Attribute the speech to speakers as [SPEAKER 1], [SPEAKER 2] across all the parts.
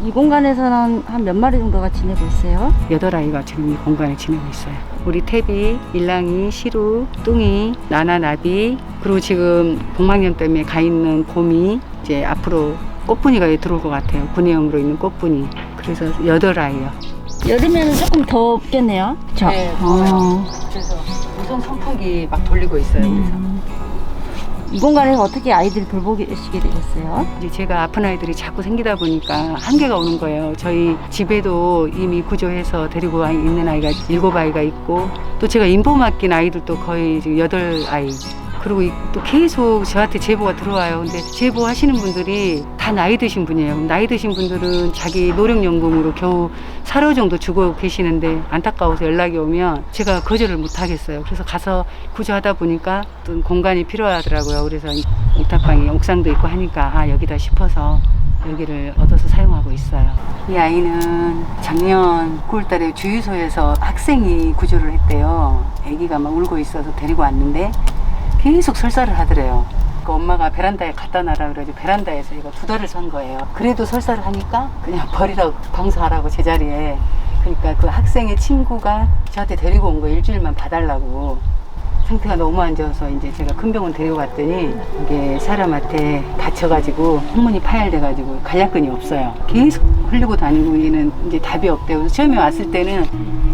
[SPEAKER 1] 이 공간에서는 한 몇 마리 정도가 지내고 있어요?
[SPEAKER 2] 8아이가 지금 이 공간에 지내고 있어요. 우리 태비, 일랑이, 시루, 뚱이, 나나, 나비, 그리고 지금 복막염 때문에 가 있는 곰이 이제 앞으로 꽃분이가 들어올 것 같아요. 분해염으로 있는 꽃분이. 그래서 8아이요.
[SPEAKER 1] 여름에는 조금 덥겠네요. 그쵸?
[SPEAKER 2] 네, 그래서 우선 선풍기 막 돌리고 있어요. 그래서.
[SPEAKER 1] 이 공간에서 어떻게 아이들 돌보시게 되겠어요?
[SPEAKER 2] 이제 제가 아픈 아이들이 자꾸 생기다 보니까 한계가 오는 거예요. 저희 집에도 이미 구조해서 데리고 있는 아이가 7아이가 있고, 또 제가 인보 맡긴 아이들도 거의 지금 8아이. 그리고 또 계속 저한테 제보가 들어와요. 근데 제보하시는 분들이 다 나이 드신 분이에요. 나이 드신 분들은 자기 노령연금으로 겨우 사료 정도 주고 계시는데 안타까워서 연락이 오면 제가 거절을 못 하겠어요. 그래서 가서 구조하다 보니까 어떤 공간이 필요하더라고요. 그래서 옥탑방에 옥상도 있고 하니까 여기다 싶어서 여기를 얻어서 사용하고 있어요. 이 아이는 작년 9월달에 주유소에서 학생이 구조를 했대요. 아기가 막 울고 있어서 데리고 왔는데 계속 설사를 하더래요. 그 엄마가 베란다에 갖다 놔라 그래가지고 베란다에서 이거 2달을 산 거예요. 그래도 설사를 하니까 그냥 버리라고 방수하라고 제자리에. 그러니까 그 학생의 친구가 저한테 데리고 온 거 일주일만 봐달라고. 상태가 너무 안 좋아서 이제 제가 큰 병원 데리고 갔더니 이게 사람한테 다쳐가지고 항문이 파열돼가지고 간략근이 없어요. 계속 흘리고 다니고 얘는 이제 답이 없대요. 그래서 처음에 왔을 때는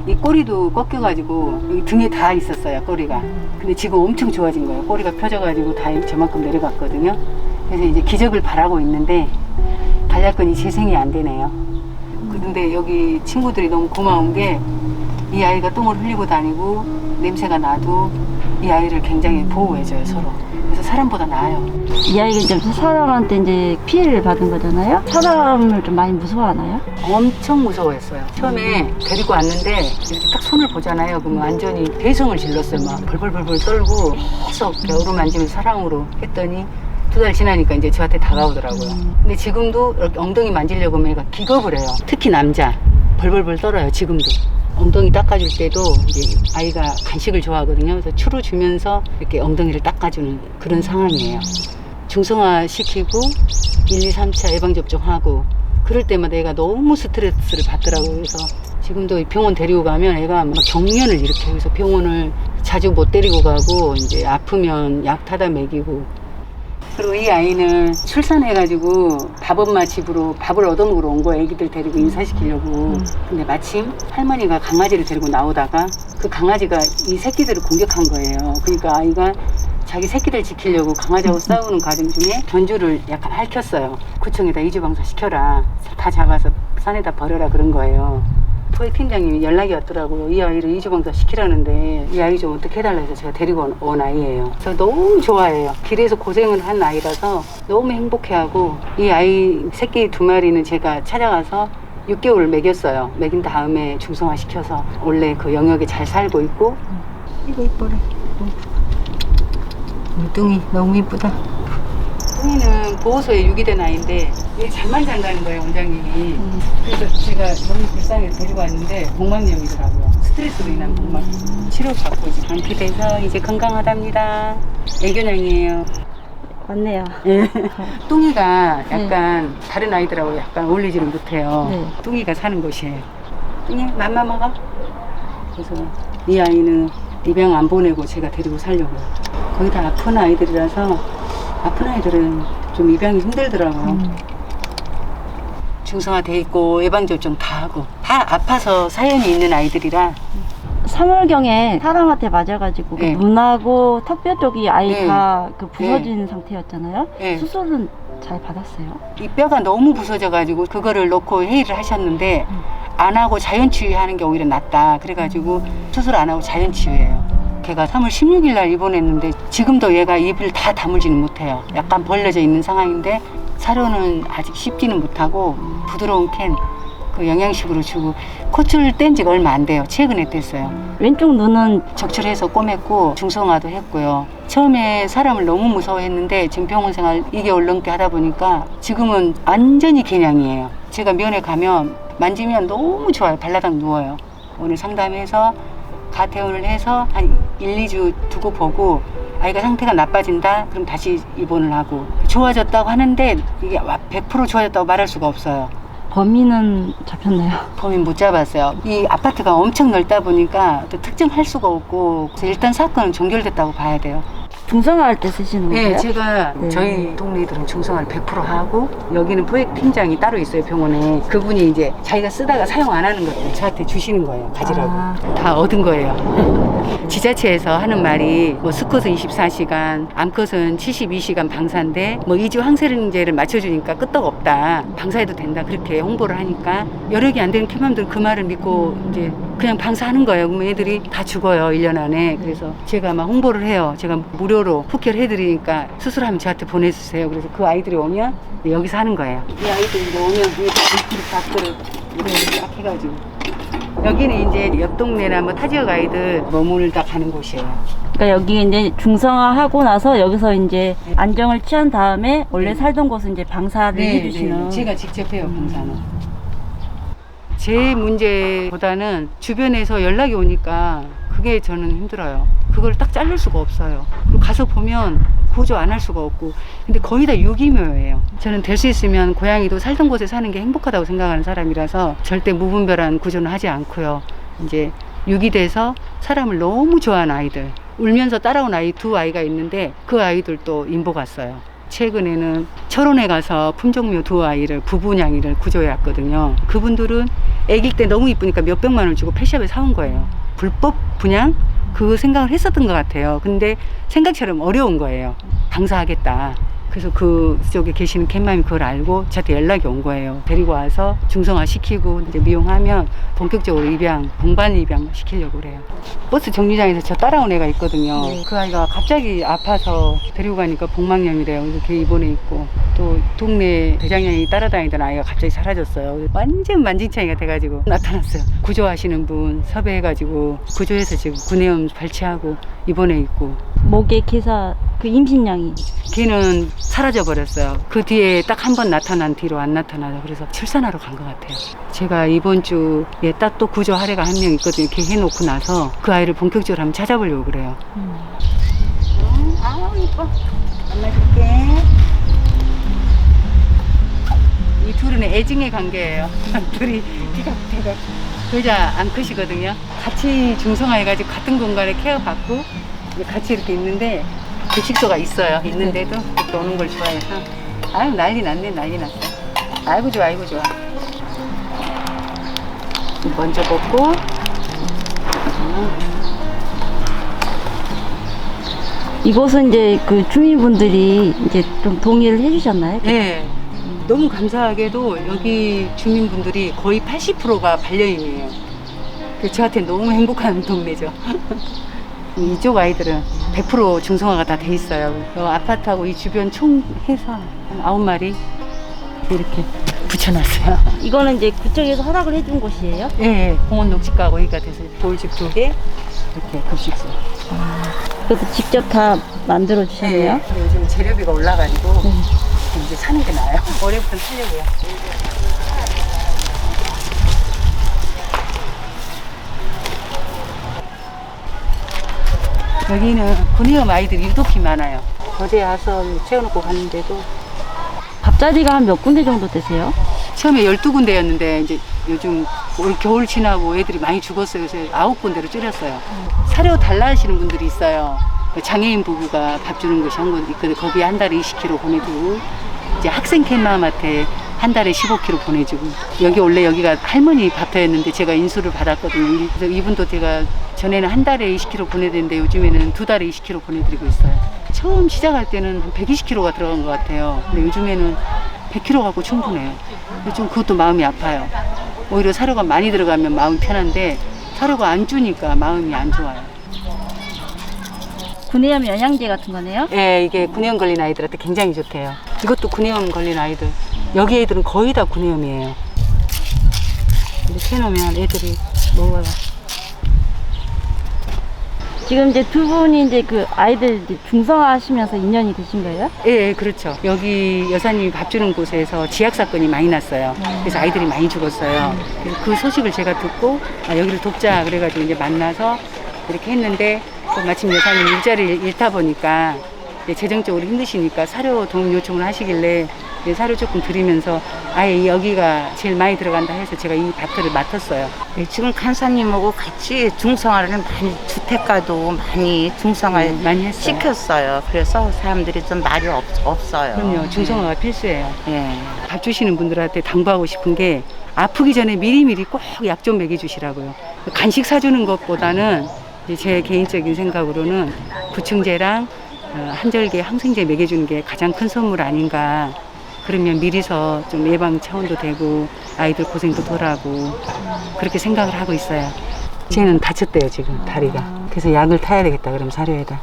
[SPEAKER 2] 이 꼬리도 꺾여가지고 여기 등에 다 있었어요, 꼬리가. 근데 지금 엄청 좋아진 거예요. 꼬리가 펴져가지고 다 저만큼 내려갔거든요. 그래서 이제 기적을 바라고 있는데 간략근이 재생이 안 되네요. 근데 여기 친구들이 너무 고마운 게 이 아이가 똥을 흘리고 다니고 냄새가 나도 이 아이를 굉장히 보호해줘요, 서로. 그래서 사람보다 나아요.
[SPEAKER 1] 이 아이가 이제 사람한테 이제 피해를 받은 거잖아요? 사람을 좀 많이 무서워하나요?
[SPEAKER 2] 엄청 무서워했어요. 처음에 데리고 왔는데 이렇게 딱 손을 보잖아요. 그러면 완전히 대성을 질렀어요. 막 벌벌벌벌 떨고 계속 어루만지면서 사랑으로 했더니 2달 지나니까 이제 저한테 다가오더라고요. 근데 지금도 이렇게 엉덩이 만지려고 하면 얘가 기겁을 해요. 특히 남자 벌벌벌 떨어요. 지금도. 엉덩이 닦아줄 때도 이제 아이가 간식을 좋아하거든요. 그래서 추루 주면서 이렇게 엉덩이를 닦아주는 그런 상황이에요. 중성화 시키고 1, 2, 3차 예방접종하고 그럴 때마다 애가 너무 스트레스를 받더라고요. 그래서 지금도 병원 데리고 가면 애가 막 경련을 일으켜요. 그래서 병원을 자주 못 데리고 가고 이제 아프면 약 타다 먹이고. 그리고 이 아이는 출산해가지고 밥 엄마 집으로 밥을 얻어먹으러 온 거예요. 애기들 데리고 인사시키려고. 근데 마침 할머니가 강아지를 데리고 나오다가 그 강아지가 이 새끼들을 공격한 거예요. 그러니까 아이가 자기 새끼들 지키려고 강아지하고 싸우는 과정 중에 견주를 약간 핥혔어요. 구청에다 이주방사 시켜라. 다 잡아서 산에다 버려라 그런 거예요. 토익 팀장님이 연락이 왔더라고요. 이 아이를 이주방사 시키라는데 이 아이 좀 어떻게 해달라 해서 제가 데리고 온 아이예요. 그래서 너무 좋아해요. 길에서 고생을 한 아이라서 너무 행복해하고 이 아이 새끼 2마리는 제가 찾아가서 6개월 먹였어요. 먹인 다음에 중성화 시켜서 원래 그 영역에 잘 살고 있고. 이거 이뻐라. 뚱이 너무 이쁘다. 뚱이는 보호소에 유기된 아이인데 얘 잠만 잔다는 거예요, 원장님이. 그래서 제가 너무 불쌍해서 데리고 왔는데 복막염이더라고요. 스트레스로 인한 복막 치료받고 이제 완쾌돼서 이제 건강하답니다. 애교냥이에요.
[SPEAKER 1] 맞네요.
[SPEAKER 2] 뚱이가 약간 다른 아이들하고 약간 어울리지는 못해요.
[SPEAKER 1] 네.
[SPEAKER 2] 뚱이가 사는 곳이에요. 뚱이 맘마 먹어. 그래서 이 아이는 입양 안 보내고 제가 데리고 살려고요. 거의 다 아픈 아이들이라서 아픈 아이들은 좀 입양이 힘들더라고요. 중성화돼 있고 예방접종 다 하고 다 아파서 사연이 있는 아이들이라.
[SPEAKER 1] 3월경에 사람한테 맞아가지고
[SPEAKER 2] 네.
[SPEAKER 1] 그 눈하고 턱뼈 쪽이 아예
[SPEAKER 2] 네.
[SPEAKER 1] 다 그 부서진 상태였잖아요.
[SPEAKER 2] 네.
[SPEAKER 1] 수술은 잘 받았어요?
[SPEAKER 2] 이 뼈가 너무 부서져가지고 그거를 놓고 회의를 하셨는데 안 하고 자연치유하는 게 오히려 낫다. 그래가지고 수술 안 하고 자연치유예요. 걔가 3월 16일 날 입원했는데 지금도 얘가 입을 다 다물지는 못해요. 약간 벌려져 있는 상황인데 사료는 아직 씹지는 못하고 부드러운 캔 그 영양식으로 주고 코출 뗀 지가 얼마 안 돼요. 최근에 뗐어요.
[SPEAKER 1] 왼쪽 눈은
[SPEAKER 2] 적출해서 꼬맸고 중성화도 했고요. 처음에 사람을 너무 무서워했는데 지금 병원 생활 2개월 넘게 하다 보니까 지금은 완전히 개냥이에요. 제가 면회 가면 만지면 너무 좋아요. 발라당 누워요. 오늘 상담해서 가퇴원을 해서 한 1, 2주 두고 보고 아이가 상태가 나빠진다? 그럼 다시 입원을 하고 좋아졌다고 하는데 이게 100% 좋아졌다고 말할 수가 없어요.
[SPEAKER 1] 범인은 잡혔나요?
[SPEAKER 2] 범인 못 잡았어요. 이 아파트가 엄청 넓다 보니까 또 특정할 수가 없고 그래서 일단 사건은 종결됐다고 봐야 돼요.
[SPEAKER 1] 중성화할 때 쓰시는 거예요?
[SPEAKER 2] 네, 제가
[SPEAKER 1] 네.
[SPEAKER 2] 저희 동네들은 중성화를 100% 하고 여기는 포획 팀장이 따로 있어요, 병원에. 그분이 이제 자기가 쓰다가 사용 안 하는 것들 저한테 주시는 거예요, 가지라고.
[SPEAKER 1] 아.
[SPEAKER 2] 다 얻은 거예요. 지자체에서 하는 말이 뭐 수컷은 24시간, 암컷은 72시간 방사인데 뭐 2주 항생제를 맞춰주니까 끄떡없다. 방사해도 된다. 그렇게 홍보를 하니까 여력이 안 되는 캐맘들은 그 말을 믿고 이제 그냥 방사하는 거예요. 그러면 애들이 다 죽어요, 1년 안에. 그래서 제가 막 홍보를 해요. 제가 무료로 푸케를 해드리니까 수술하면 저한테 보내주세요. 그래서 그 아이들이 오면 여기서 하는 거예요. 이 아이들이 이제 오면 밖으로 이렇게 딱 해가지고. 여기는 이제 옆 동네나 뭐 타지역 아이들 머물다 가는 곳이에요.
[SPEAKER 1] 그러니까 여기 이제 중성화하고 나서 여기서 이제 안정을 취한 다음에 원래 살던 곳은 이제 방사를 해주시는.
[SPEAKER 2] 제가 직접 해요, 방사는. 제 문제보다는 주변에서 연락이 오니까 그게 저는 힘들어요. 그걸 딱 자를 수가 없어요. 그리고 가서 보면 구조 안 할 수가 없고. 근데 거의 다 유기묘예요. 저는 될 수 있으면 고양이도 살던 곳에 사는 게 행복하다고 생각하는 사람이라서 절대 무분별한 구조는 하지 않고요. 이제 유기돼서 사람을 너무 좋아하는 아이들, 울면서 따라온 아이 2아이가 있는데 그 아이들도 인보 갔어요. 최근에는 철원에 가서 품종묘 2아이를 부분양이를 구조해 왔거든요. 그분들은 아기일 때 너무 이쁘니까 몇백만 원 주고 펫샵에 사온 거예요. 불법 분양? 그 생각을 했었던 것 같아요. 근데 생각처럼 어려운 거예요. 방사하겠다. 그래서 그쪽에 계시는 캣맘이 그걸 알고 저한테 연락이 온 거예요. 데리고 와서 중성화 시키고 이제 미용하면 본격적으로 입양, 동반 입양 시키려고 그래요. 버스 정류장에서 저 따라온 애가 있거든요.
[SPEAKER 1] 네.
[SPEAKER 2] 그 아이가 갑자기 아파서 데리고 가니까 복막염이래요. 그래서 걔 입원해 있고 또 동네 대장량이 따라다니던 아이가 갑자기 사라졌어요. 완전 만진창이가 돼가지고 나타났어요. 구조하시는 분 섭외해가지고 구조해서 지금 구내염 발치하고 입원해 있고.
[SPEAKER 1] 목에 기사 그 임신량이.
[SPEAKER 2] 걔는 사라져 버렸어요. 그 뒤에 딱 한 번 나타난 뒤로 안 나타나서 그래서 출산하러 간 것 같아요. 제가 이번 주에 딱 또 구조 하래가 한 명 있거든요. 걔 해놓고 나서 그 아이를 본격적으로 한번 찾아보려고 그래요. 아우 이뻐. 엄마 줄게. 이 둘은 애증의 관계예요. 둘이 비각비각. 여자 암컷이거든요. 같이 중성화해가지고 같은 공간에 케어받고 같이 이렇게 있는데 급식소가 있어요. 있는데도 이렇게 오는 걸 좋아해서. 아유 난리 났네, 난리 났어. 아이고 좋아, 아이고 좋아. 먼저 먹고.
[SPEAKER 1] 이곳은 이제 그 주민분들이 이제 좀 동의를 해주셨나요?
[SPEAKER 2] 네. 너무 감사하게도 여기 주민분들이 거의 80%가 반려인이에요. 그 저한테 너무 행복한 동네죠. 이쪽 아이들은 100% 중성화가 다 돼 있어요. 아파트하고 이 주변 총 해서 한 9마리 이렇게 붙여놨어요.
[SPEAKER 1] 이거는 이제 그쪽에서 허락을 해준 곳이에요?
[SPEAKER 2] 예, 공원 녹지가하고 여기가 돼서 돌집 2개, 이렇게 급식소.
[SPEAKER 1] 그래서 직접 다 만들어 주셨네요.
[SPEAKER 2] 예, 요즘 재료비가 올라가지고 이제 사는 게 나아요. 올해부터 살려고요. 여기는 구내염 아이들이 유독히 많아요. 어제 와서 채워놓고 갔는데도
[SPEAKER 1] 밥자리가 한 몇 군데 정도 되세요?
[SPEAKER 2] 처음에 12군데였는데 이제 요즘 올 겨울 지나고 애들이 많이 죽었어요. 그래서 9군데로 줄였어요. 사료 달라 하시는 분들이 있어요. 장애인 부부가 밥 주는 곳이 한 곳 있거든요. 거기에 한 달에 20kg 보내주고 이제 학생 캔맘한테 한 달에 15kg 보내주고 여기 원래 여기가 할머니 밥터였는데 제가 인수를 받았거든요. 그래서 이분도 제가 전에는 한 달에 20kg 보내드렸는데 요즘에는 2달에 20kg 보내드리고 있어요. 처음 시작할 때는 한 120kg가 들어간 것 같아요. 근데 요즘에는 100kg 갖고 충분해요. 근데 좀 그것도 마음이 아파요. 오히려 사료가 많이 들어가면 마음이 편한데 사료가 안 주니까 마음이 안 좋아요.
[SPEAKER 1] 구내염 영양제 같은 거네요?
[SPEAKER 2] 예, 이게 구내염 걸린 아이들한테 굉장히 좋대요. 이것도 구내염 걸린 아이들. 여기 애들은 거의 다 구내염이에요. 이렇게 해놓으면 애들이 먹어요.
[SPEAKER 1] 지금 이제 두 분이 이제 그 아이들 이제 중성화하시면서 인연이 되신 거예요?
[SPEAKER 2] 예, 그렇죠. 여기 여사님이 밥 주는 곳에서 지약 사건이 많이 났어요. 그래서 아이들이 많이 죽었어요. 그래서 그 소식을 제가 듣고 여기를 돕자 그래가지고 이제 만나서 이렇게 했는데 또 마침 여사님 일자리를 잃다 보니까 이제 재정적으로 힘드시니까 사료 도움 요청을 하시길래 사료 조금 드리면서 아예 여기가 제일 많이 들어간다 해서 제가 이 밭을 맡았어요.
[SPEAKER 3] 네, 지금 간사님하고 같이 중성화를 많이 주택가도 많이 중성화
[SPEAKER 2] 많이 했어요.
[SPEAKER 3] 시켰어요. 그래서 사람들이 좀 말이 없어요.
[SPEAKER 2] 그럼요. 중성화가 필수예요.
[SPEAKER 3] 예.
[SPEAKER 2] 밥 주시는 분들한테 당부하고 싶은 게 아프기 전에 미리미리 꼭 약 좀 먹여주시라고요. 간식 사주는 것보다는 이제 제 개인적인 생각으로는 구충제랑 한절개 항생제 먹여주는 게 가장 큰 선물 아닌가. 그러면 미리서 좀 예방 차원도 되고 아이들 고생도 덜하고 그렇게 생각을 하고 있어요. 쟤는 다쳤대요 지금 다리가. 그래서 약을 타야 되겠다 그럼 사료에다.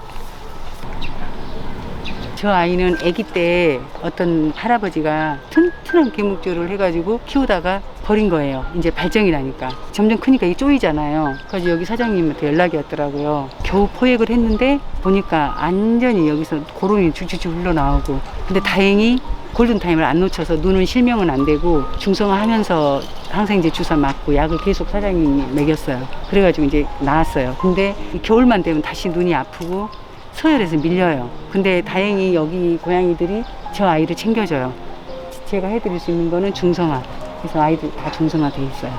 [SPEAKER 2] 저 아이는 아기 때 어떤 할아버지가 튼튼한 개목줄을 해가지고 키우다가 버린 거예요. 이제 발정이 나니까. 점점 크니까 이 쪼이잖아요. 그래서 여기 사장님한테 연락이 왔더라고요. 겨우 포획을 했는데 보니까 완전히 여기서 고름이 줄줄줄 흘러나오고. 근데 다행히 골든타임을 안 놓쳐서 눈은 실명은 안 되고 중성화하면서 항생제 주사 맞고 약을 계속 사장님이 먹였어요. 그래가지고 이제 나았어요. 근데 겨울만 되면 다시 눈이 아프고 서열에서 밀려요. 근데 다행히 여기 고양이들이 저 아이를 챙겨줘요. 제가 해드릴 수 있는 거는 중성화. 그래서 아이들 다 중성화 돼 있어요.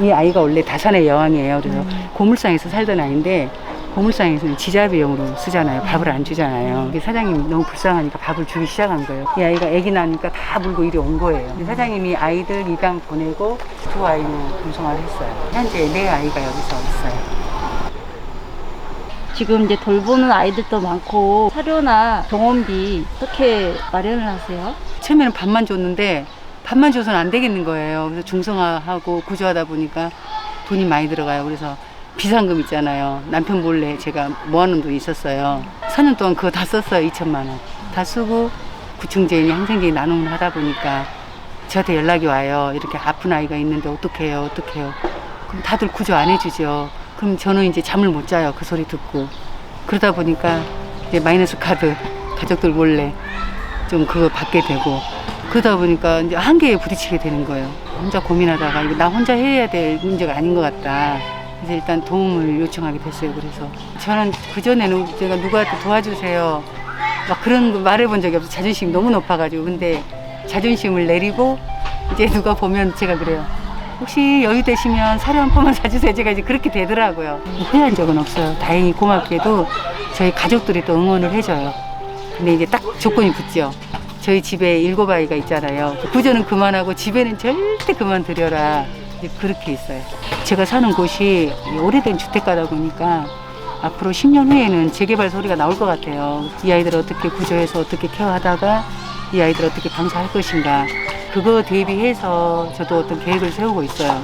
[SPEAKER 2] 이 아이가 원래 다산의 여왕이에요. 그래서 고물상에서 살던 아이인데 고물상에서는 지자비용으로 쓰잖아요. 밥을 안 주잖아요. 사장님이 너무 불쌍하니까 밥을 주기 시작한 거예요. 이 아이가 아기 나니까 다 물고 이리 온 거예요. 사장님이 아이들 입양 보내고 두 아이는 중성화를 했어요. 현재 4아이가 여기서 있어요.
[SPEAKER 1] 지금 이제 돌보는 아이들도 많고 사료나 병원비 어떻게 마련을 하세요?
[SPEAKER 2] 처음에는 밥만 줬는데 밥만 줘서는 안 되겠는 거예요. 그래서 중성화하고 구조하다 보니까 돈이 많이 들어가요. 그래서 비상금 있잖아요. 남편 몰래 제가 모아놓은 돈이 있었어요. 4년 동안 그거 다 썼어요. 2천만 원. 다 쓰고 구충제니 항생제 나눔을 하다 보니까 저한테 연락이 와요. 이렇게 아픈 아이가 있는데 어떡해요. 그럼 다들 구조 안 해주죠. 그럼 저는 이제 잠을 못 자요. 그 소리 듣고. 그러다 보니까 이제 마이너스 카드 가족들 몰래 좀 그거 받게 되고 그러다 보니까 이제 한계에 부딪히게 되는 거예요. 혼자 고민하다가 이거 나 혼자 해야 될 문제가 아닌 것 같다. 그래서 일단 도움을 요청하게 됐어요. 그래서 저는 그전에는 제가 누구한테 도와주세요 막 그런 거 말해본 적이 없어요. 자존심이 너무 높아가지고. 근데 자존심을 내리고 이제 누가 보면 제가 그래요. 혹시 여유 되시면 사료 한 포만 사주세요. 제가 이제 그렇게 되더라고요. 후회한 적은 없어요. 다행히 고맙게도 저희 가족들이 또 응원을 해줘요. 근데 이제 딱 조건이 붙죠. 저희 집에 7아이가 있잖아요. 구조는 그만하고 집에는 절대 그만 들여라. 이제 그렇게 있어요. 제가 사는 곳이 오래된 주택가다 보니까 앞으로 10년 후에는 재개발 소리가 나올 것 같아요. 이 아이들을 어떻게 구조해서 어떻게 케어하다가 이 아이들을 어떻게 방사할 것인가. 그거 대비해서 저도 어떤 계획을 세우고 있어요.